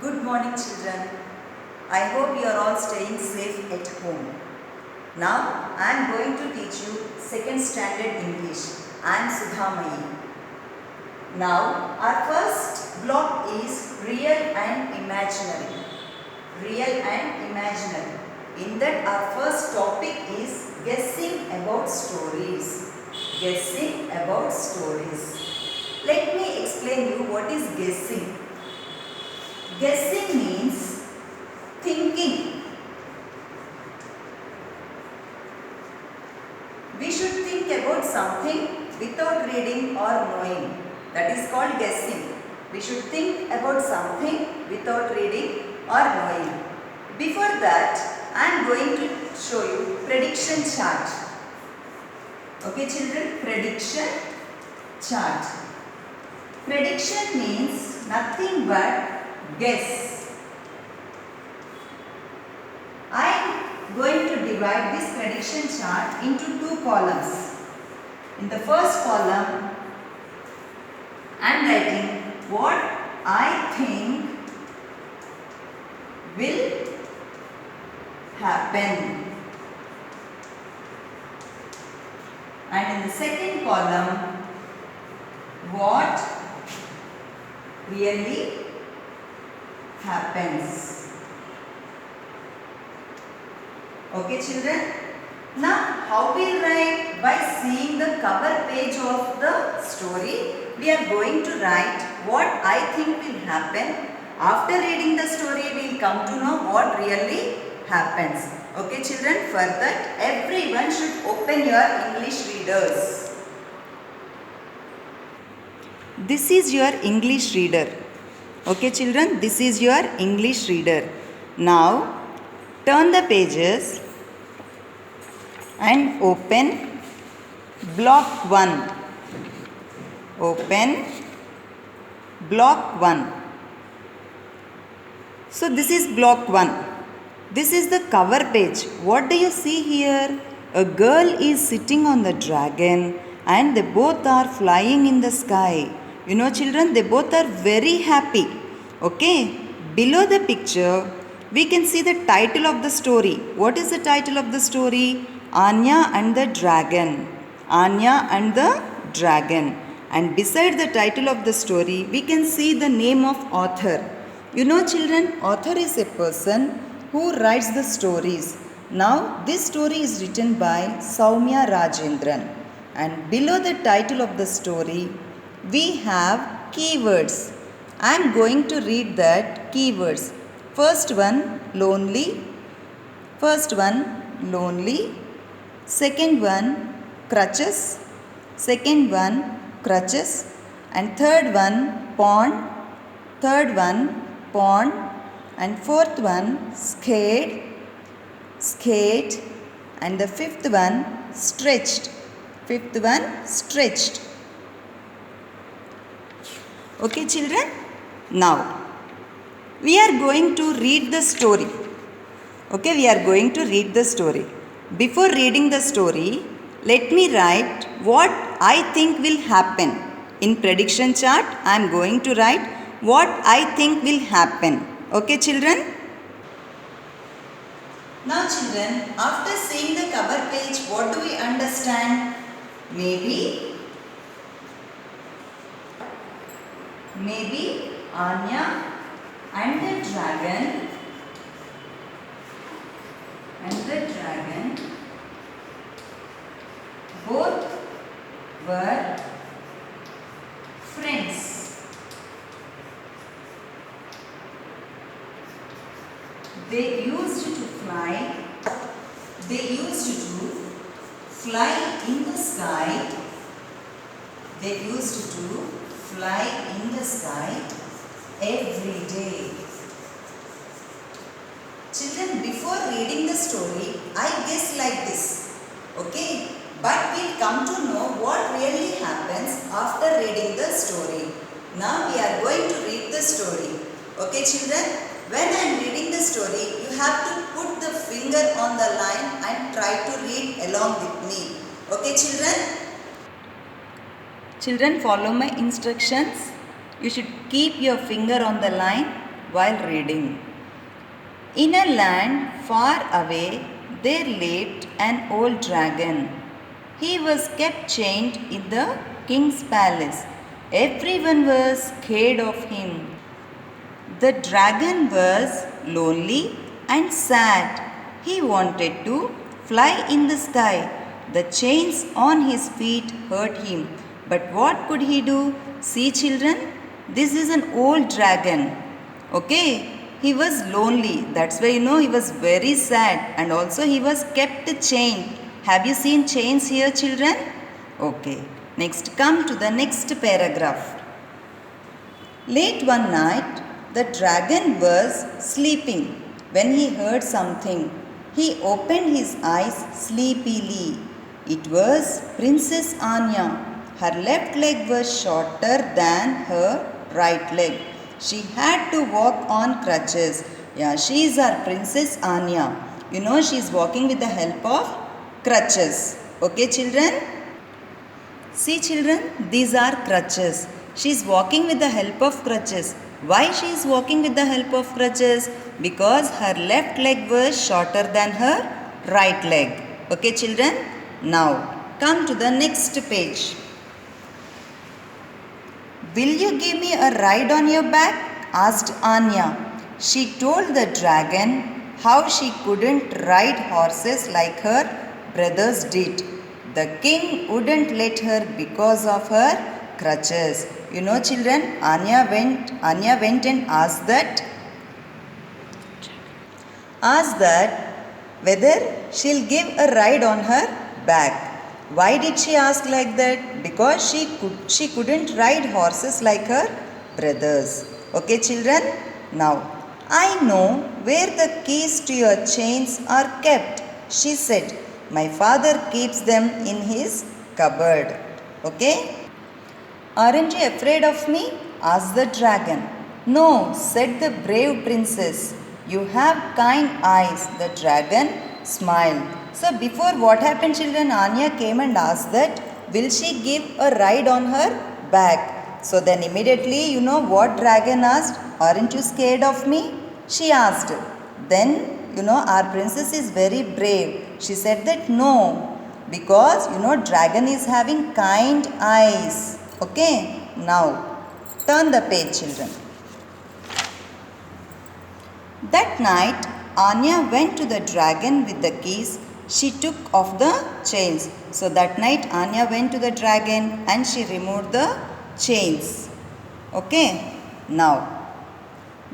Good morning, children. I hope you are all staying safe at home. Now, I am going to teach you second standard English. I am Sudhamayi. Now, our first block is real and imaginary. Real and imaginary. In that, our first topic is guessing about stories. Guessing about stories. Let me explain you what is guessing. Guessing means thinking. We should think about something without reading or knowing. That is called guessing. We should think about something without reading or knowing. Before that, I am going to show you prediction chart. Okay, children, prediction chart. Prediction means nothing but guess. I am going to divide this prediction chart into two columns. In the first column, I am writing what I think will happen. And in the second column, what really happens. Okay, children? Now, how we will write? By seeing the cover page of the story, we are going to write what I think will happen. After reading the story, we will come to know what really happens. Okay, children? For that, everyone should open your English readers. This is your English reader. Okay, children, this is your English reader. Now, turn the pages and open block 1. Open block 1. So, this is block 1. This is the cover page. What do you see here? A girl is sitting on the dragon and they both are flying in the sky. You know, children, they both are very happy. Okay, below the picture, we can see the title of the story. What is the title of the story? Anya and the Dragon. Anya and the Dragon. And beside the title of the story, we can see the name of author. You know, children, author is a person who writes the stories. Now, this story is written by Soumya Rajendran. And below the title of the story, we have keywords. I am going to read that keywords. First one, lonely. First one, lonely. Second one, crutches. Second one, crutches. And third one, pond. Third one, pond. And fourth one, skate. Skate. And the fifth one, stretched. Fifth one, stretched. Okay, children? Now, we are going to read the story. Okay, we are going to read the story. Before reading the story, let me write what I think will happen. In prediction chart, I am going to write what I think will happen. Okay, children? Now, children, after seeing the cover page, what do we understand? Maybe Anya and the dragon both were friends. They used to fly in the sky. They used to fly in the sky every day. Children, before reading the story, I guess like this. Okay? But we'll come to know what really happens after reading the story. Now we are going to read the story. Okay, children? When I am reading the story, you have to put the finger on the line and try to read along with me. Okay, children? Children, follow my instructions. You should keep your finger on the line while reading. In a land far away, there lived an old dragon. He was kept chained in the king's palace. Everyone was scared of him. The dragon was lonely and sad. He wanted to fly in the sky. The chains on his feet hurt him. But what could he do? See, children, this is an old dragon. Okay, he was lonely. That's why he was very sad, and also he was kept chained. Have you seen chains here, children? Okay, next come to the next paragraph. Late one night, the dragon was sleeping when he heard something. He opened his eyes sleepily. It was Princess Anya. Her left leg was shorter than her right leg. She had to walk on crutches. Yeah, she is our Princess Anya. She is walking with the help of crutches. Okay, children? See, children, these are crutches. She is walking with the help of crutches. Why she is walking with the help of crutches? Because her left leg was shorter than her right leg. Okay, children? Now, come to the next page. Will you give me a ride on your back? Asked Anya. She told the dragon how she couldn't ride horses like her brothers did. The king wouldn't let her because of her crutches. Children, Anya went and asked that whether she'll give a ride on her back. Why did she ask like that? Because she couldn't ride horses like her brothers. Okay, children? Now, I know where the keys to your chains are kept, she said. My father keeps them in his cupboard. Okay? Aren't you afraid of me? Asked the dragon. No, said the brave princess. You have kind eyes. The dragon smiled. So before what happened, children? Anya came and asked that, will she give a ride on her back? So then immediately, what dragon asked? Aren't you scared of me? She asked. Then, our princess is very brave. She said that no, because, dragon is having kind eyes. Okay, now turn the page, children. That night, Anya went to the dragon with the keys. She took off the chains. So that night, Anya went to the dragon and she removed the chains. Okay, now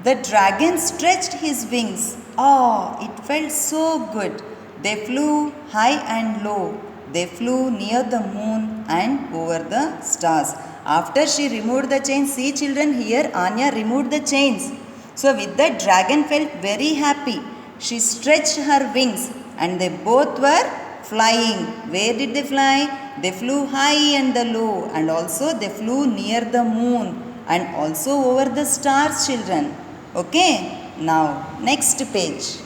the dragon stretched his wings. Oh, it felt so good. They flew high and low. They flew near the moon and over the stars. After she removed the chains, see children, here Anya removed the chains. So with that, dragon felt very happy. She stretched her wings and they both were flying. Where did they fly? They flew high and the low, and also they flew near the moon and also over the stars, children. Okay, now next page.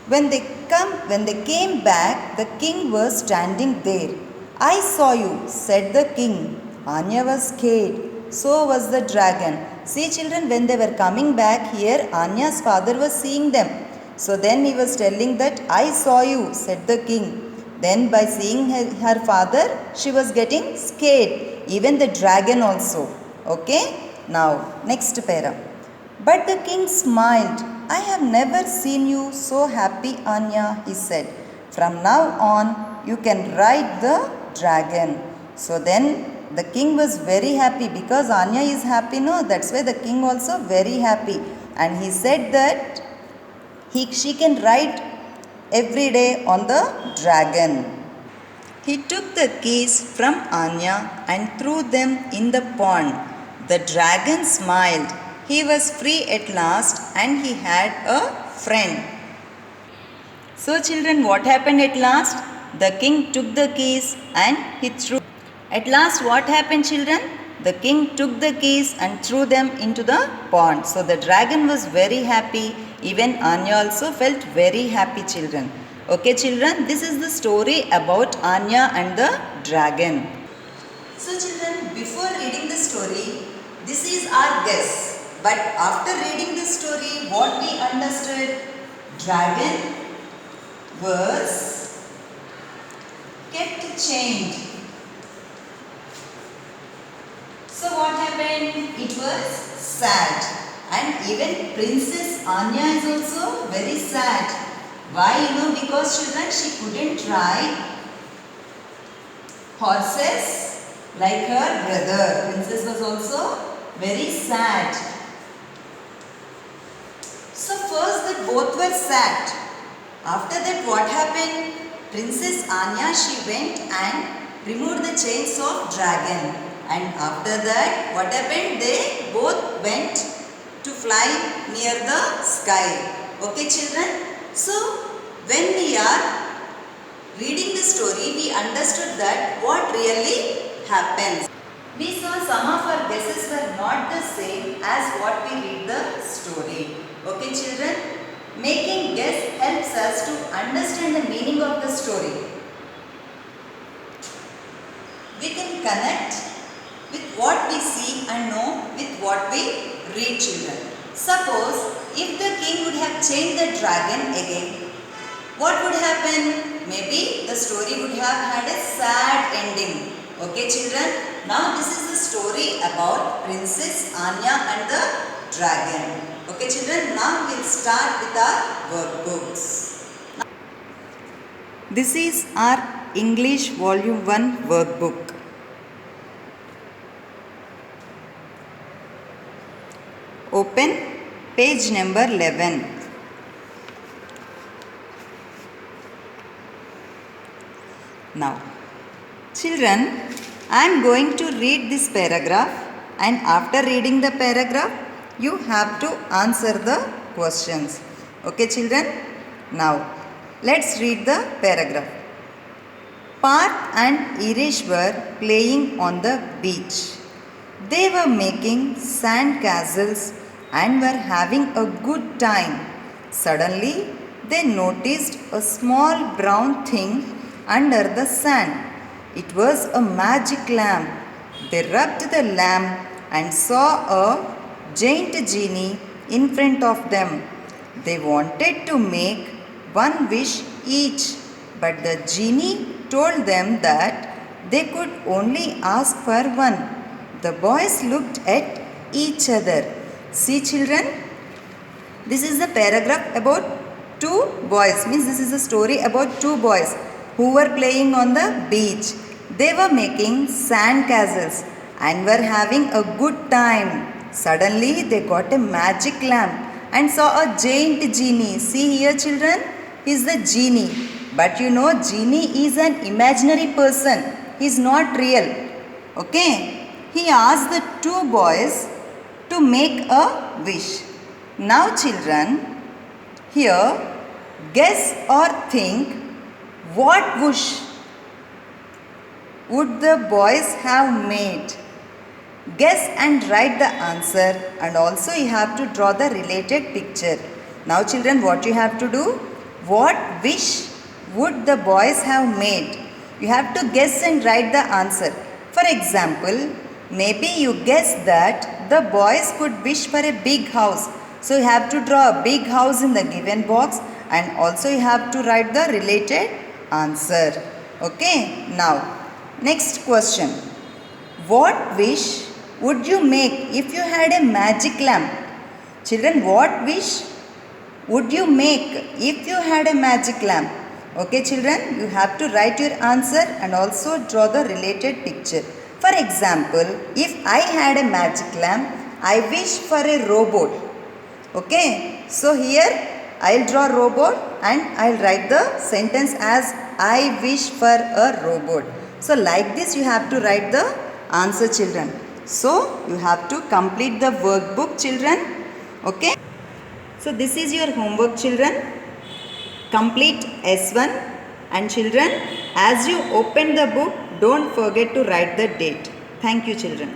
When they came back, the king was standing there. I saw you, said the king. Anya was scared. So was the dragon. See children, when they were coming back here, Anya's father was seeing them. So then he was telling that, I saw you, said the king. Then by seeing her father, she was getting scared. Even the dragon also. Okay? Now, next para. But the king smiled. I have never seen you so happy, Anya, he said. From now on, you can ride the dragon. So then the king was very happy because Anya is happy, no? That's why the king also very happy. And he said that she can ride every day on the dragon. He took the keys from Anya and threw them in the pond. The dragon smiled. He was free at last and he had a friend. So children, what happened at last? The king took the keys and he threw. At last what happened, children? The king took the keys and threw them into the pond. So the dragon was very happy. Even Anya also felt very happy, children. Okay children, this is the story about Anya and the dragon. So children, before reading the story, this is our guess. But after reading this story, what we understood? Dragon was kept chained. So what happened? It was sad. And even Princess Anya is also very sad. Why? Because children, she couldn't ride horses like her brother. Princess was also very sad. So first they both were sad. After that what happened? Princess Anya, she went and removed the chains of dragon. And after that what happened? They both went to fly near the sky. Okay children? So when we are reading the story, we understood that what really happens. We saw some of our guesses were not the same as what we read the story. Okay children? Making guess helps us to understand the meaning of the story. We can connect with what we see and know with what we read children. Suppose if the king would have chained the dragon again, what would happen? Maybe the story would have had a sad ending. Okay children? Now this is the story about Princess Anya and the dragon. Okay children? Now we will start with our workbooks. This is our English Volume 1 workbook. Open page number 11. Now, children, I am going to read this paragraph, and after reading the paragraph, you have to answer the questions. Okay children? Now, let's read the paragraph. Parth and Irish were playing on the beach. They were making sand castles and were having a good time. Suddenly, they noticed a small brown thing under the sand. It was a magic lamp. They rubbed the lamp and saw a giant genie in front of them. They wanted to make one wish each, but the genie told them that they could only ask for one. The boys looked at each other. See children, this is the paragraph about two boys. Means this is a story about two boys who were playing on the beach. They were making sand castles and were having a good time. Suddenly they got a magic lamp and saw a giant genie. See here children, he is the genie. But genie is an imaginary person. He is not real. Okay. He asked the two boys to make a wish. Now children, here guess or think what wish would the boys have made? Guess and write the answer, and also you have to draw the related picture. Now children, what you have to do? What wish would the boys have made? You have to guess and write the answer. For example, maybe you guess that the boys could wish for a big house. So you have to draw a big house in the given box, and also you have to write the related answer. Okay, now next question. What wish would you make if you had a magic lamp? Children, what wish would you make if you had a magic lamp? Okay children, you have to write your answer and also draw the related picture. For example, if I had a magic lamp, I wish for a robot. Okay, so here I will draw robot and I will write the sentence as I wish for a robot. So like this you have to write the answer children. So you have to complete the workbook children. Okay. So this is your homework children. Complete S1, and children, as you open the book, don't forget to write the date. Thank you children.